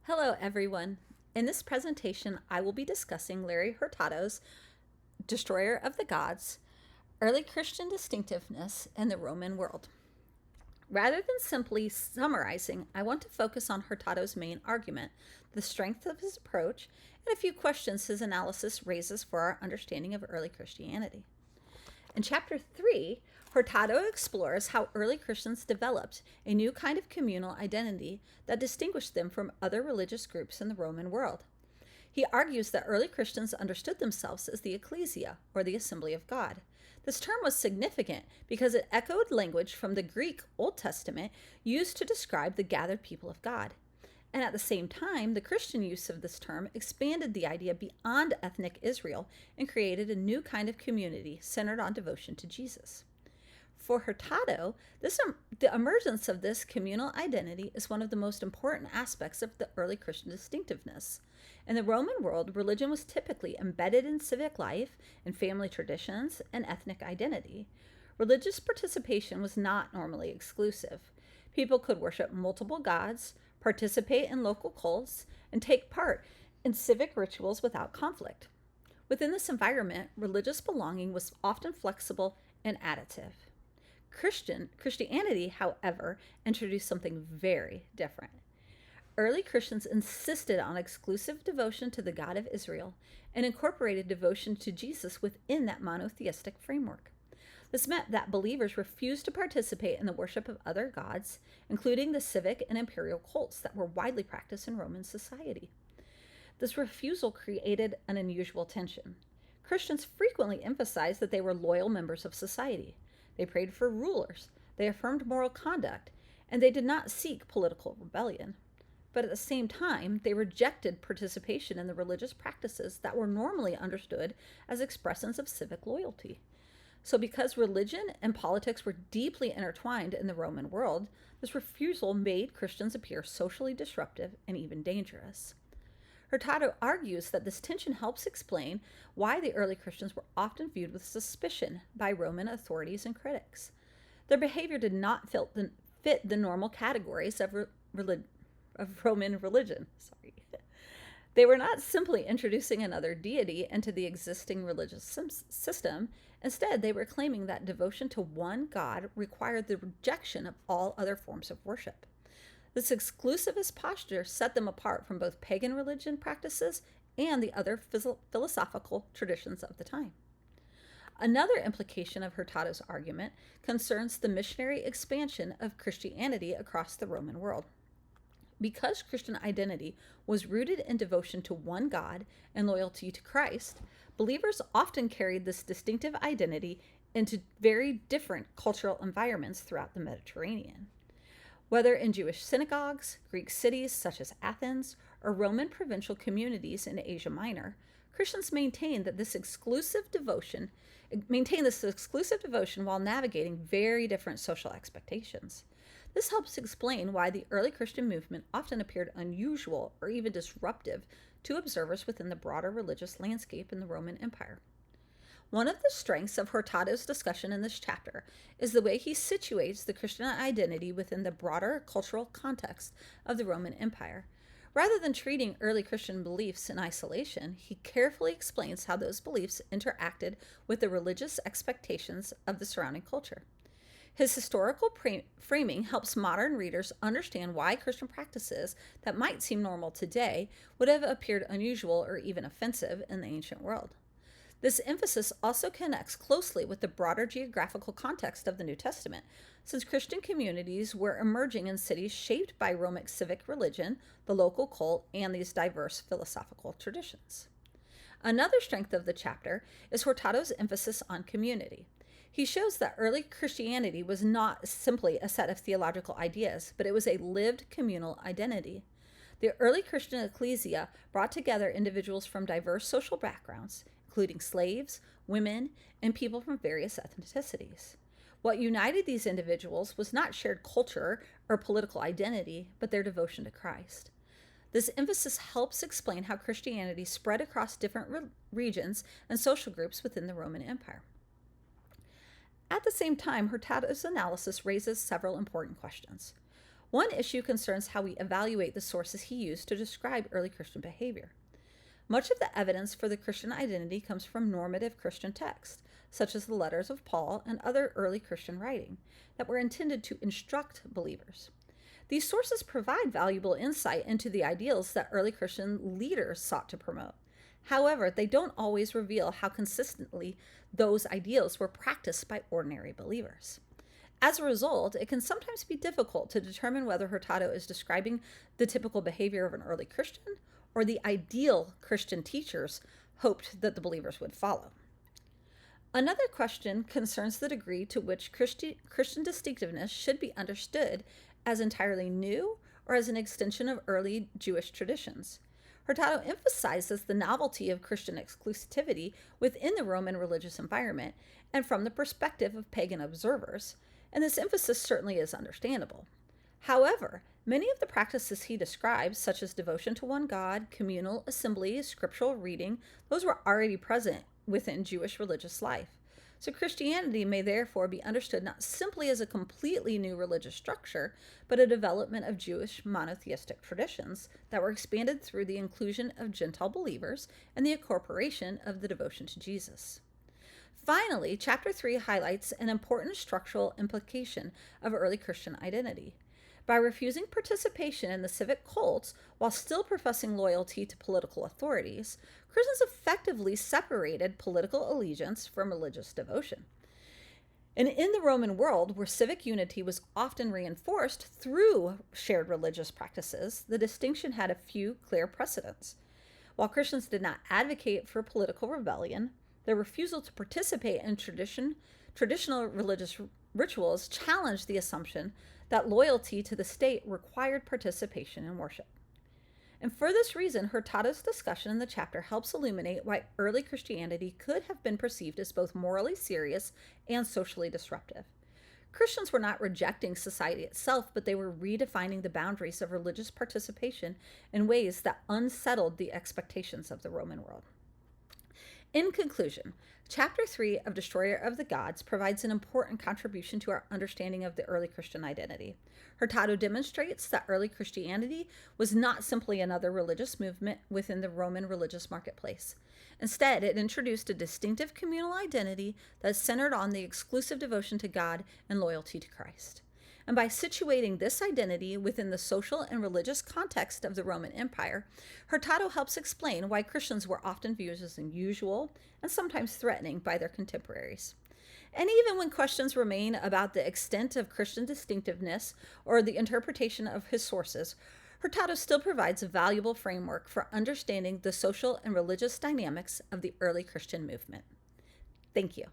Hello, everyone. In this presentation, I will be discussing Larry Hurtado's Destroyer of the Gods, Early Christian Distinctiveness in the Roman World. Rather than simply summarizing, I want to focus on Hurtado's main argument, the strength of his approach, and a few questions his analysis raises for our understanding of early Christianity. In Chapter 3, Hurtado explores how early Christians developed a new kind of communal identity that distinguished them from other religious groups in the Roman world. He argues that early Christians understood themselves as the ecclesia, or the assembly of God. This term was significant because it echoed language from the Greek Old Testament used to describe the gathered people of God. And at the same time, the Christian use of this term expanded the idea beyond ethnic Israel and created a new kind of community centered on devotion to Jesus. For Hurtado, the emergence of this communal identity is one of the most important aspects of the early Christian distinctiveness. In the Roman world, religion was typically embedded in civic life, in family traditions, and ethnic identity. Religious participation was not normally exclusive. People could worship multiple gods, participate in local cults, and take part in civic rituals without conflict. Within this environment, religious belonging was often flexible and additive. Christianity, however, introduced something very different. Early Christians insisted on exclusive devotion to the God of Israel and incorporated devotion to Jesus within that monotheistic framework. This meant that believers refused to participate in the worship of other gods, including the civic and imperial cults that were widely practiced in Roman society. This refusal created an unusual tension. Christians frequently emphasized that they were loyal members of society. They prayed for rulers, they affirmed moral conduct, and they did not seek political rebellion. But at the same time, they rejected participation in the religious practices that were normally understood as expressions of civic loyalty. So, because religion and politics were deeply intertwined in the Roman world, this refusal made Christians appear socially disruptive and even dangerous. Hurtado argues that this tension helps explain why the early Christians were often viewed with suspicion by Roman authorities and critics. Their behavior did not fit the normal categories of Roman religion. They were not simply introducing another deity into the existing religious system. Instead, they were claiming that devotion to one God required the rejection of all other forms of worship. This exclusivist posture set them apart from both pagan religion practices and the other philosophical traditions of the time. Another implication of Hurtado's argument concerns the missionary expansion of Christianity across the Roman world. Because Christian identity was rooted in devotion to one God and loyalty to Christ, believers often carried this distinctive identity into very different cultural environments throughout the Mediterranean. Whether in Jewish synagogues, Greek cities such as Athens, or Roman provincial communities in Asia Minor, Christians maintained this exclusive devotion while navigating very different social expectations. This helps explain why the early Christian movement often appeared unusual or even disruptive to observers within the broader religious landscape in the Roman Empire. One of the strengths of Hurtado's discussion in this chapter is the way he situates the Christian identity within the broader cultural context of the Roman Empire. Rather than treating early Christian beliefs in isolation, he carefully explains how those beliefs interacted with the religious expectations of the surrounding culture. His historical framing helps modern readers understand why Christian practices that might seem normal today would have appeared unusual or even offensive in the ancient world. This emphasis also connects closely with the broader geographical context of the New Testament, since Christian communities were emerging in cities shaped by Roman civic religion, the local cult, and these diverse philosophical traditions. Another strength of the chapter is Hurtado's emphasis on community. He shows that early Christianity was not simply a set of theological ideas, but it was a lived communal identity. The early Christian ecclesia brought together individuals from diverse social backgrounds, including slaves, women, and people from various ethnicities. What united these individuals was not shared culture or political identity, but their devotion to Christ. This emphasis helps explain how Christianity spread across different regions and social groups within the Roman Empire. At the same time, Hurtado's analysis raises several important questions. One issue concerns how we evaluate the sources he used to describe early Christian behavior. Much of the evidence for the Christian identity comes from normative Christian texts, such as the letters of Paul and other early Christian writing, that were intended to instruct believers. These sources provide valuable insight into the ideals that early Christian leaders sought to promote. However, they don't always reveal how consistently those ideals were practiced by ordinary believers. As a result, it can sometimes be difficult to determine whether Hurtado is describing the typical behavior of an early Christian or the ideal Christian teachers hoped that the believers would follow. Another question concerns the degree to which Christian distinctiveness should be understood as entirely new or as an extension of early Jewish traditions. Hurtado emphasizes the novelty of Christian exclusivity within the Roman religious environment and from the perspective of pagan observers, and this emphasis certainly is understandable. However, many of the practices he describes, such as devotion to one God, communal assembly, scriptural reading, those were already present within Jewish religious life. So Christianity may therefore be understood not simply as a completely new religious structure, but a development of Jewish monotheistic traditions that were expanded through the inclusion of Gentile believers and the incorporation of the devotion to Jesus. Finally, chapter 3 highlights an important structural implication of early Christian identity. By refusing participation in the civic cults while still professing loyalty to political authorities, Christians effectively separated political allegiance from religious devotion. And in the Roman world, where civic unity was often reinforced through shared religious practices, the distinction had a few clear precedents. While Christians did not advocate for political rebellion, their refusal to participate in traditional religious rituals challenged the assumption that loyalty to the state required participation in worship. And for this reason, Hurtado's discussion in the chapter helps illuminate why early Christianity could have been perceived as both morally serious and socially disruptive. Christians were not rejecting society itself, but they were redefining the boundaries of religious participation in ways that unsettled the expectations of the Roman world. In conclusion, Chapter 3 of Destroyer of the Gods provides an important contribution to our understanding of the early Christian identity. Hurtado demonstrates that early Christianity was not simply another religious movement within the Roman religious marketplace. Instead, it introduced a distinctive communal identity that centered on the exclusive devotion to God and loyalty to Christ. And by situating this identity within the social and religious context of the Roman Empire, Hurtado helps explain why Christians were often viewed as unusual and sometimes threatening by their contemporaries. And even when questions remain about the extent of Christian distinctiveness or the interpretation of his sources, Hurtado still provides a valuable framework for understanding the social and religious dynamics of the early Christian movement. Thank you.